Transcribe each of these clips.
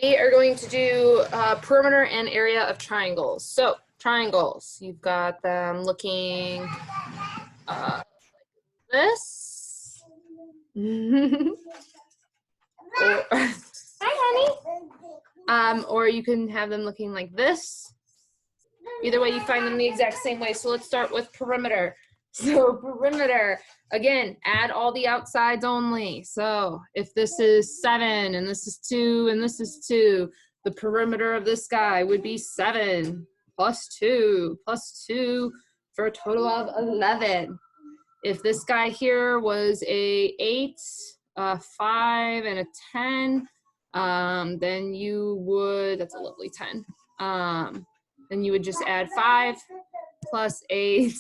We are going to do perimeter and area of triangles. So triangles, you've got them looking this. Or, hi, honey. Or you can have them looking like this. Either way, you find them the exact same way. So let's start with perimeter. So perimeter, again, add all the outsides only. So if this is 7 and this is 2 and this is 2, the perimeter of this guy would be 7 plus 2 for a total of 11. If this guy here was a 8, a 5, and a 10, then you would, that's a lovely 10. Then you would just add 5 plus 8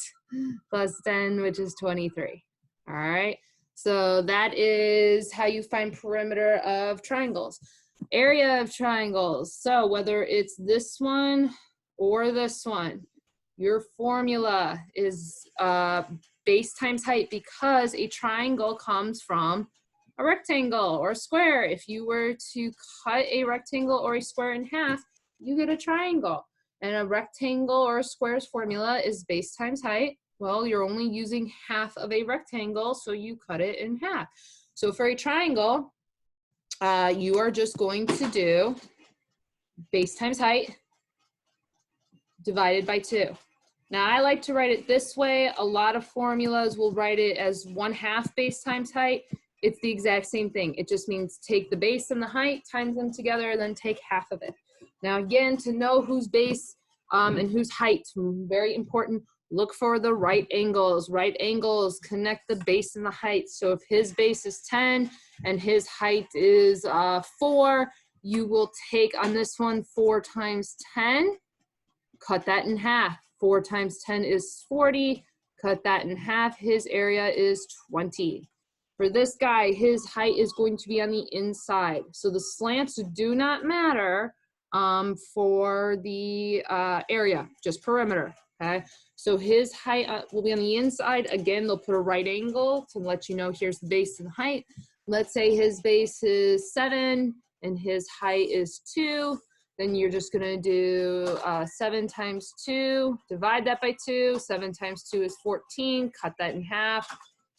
plus 10, which is 23. All right. So that is how you find perimeter of triangles. Area of triangles. So whether it's this one or this one, your formula is base times height, because a triangle comes from a rectangle or a square. If you were to cut a rectangle or a square in half, you get a triangle. And a rectangle or a square's formula is base times height. Well, you're only using half of a rectangle, so you cut it in half. So for a triangle, you are just going to do base times height divided by 2. Now, I like to write it this way. A lot of formulas will write it as 1/2 base times height. It's the exact same thing. It just means take the base and the height, times them together, then take half of it. Now, again, to know whose base and whose height, very important, look for the right angles. Right angles connect the base and the height. So if his base is 10 and his height is 4, you will take on this one 4 times 10, cut that in half. 4 times 10 is 40, cut that in half. His area is 20. For this guy, his height is going to be on the inside. So the slants do not matter for the area, just perimeter, okay? So his height will be on the inside. Again, they'll put a right angle to let you know here's the base and height. Let's say his base is 7 and his height is 2. Then you're just gonna do 7 times 2, divide that by 2. 7 times 2 is 14, cut that in half.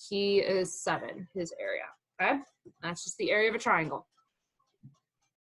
He is 7, his area, okay? That's just the area of a triangle.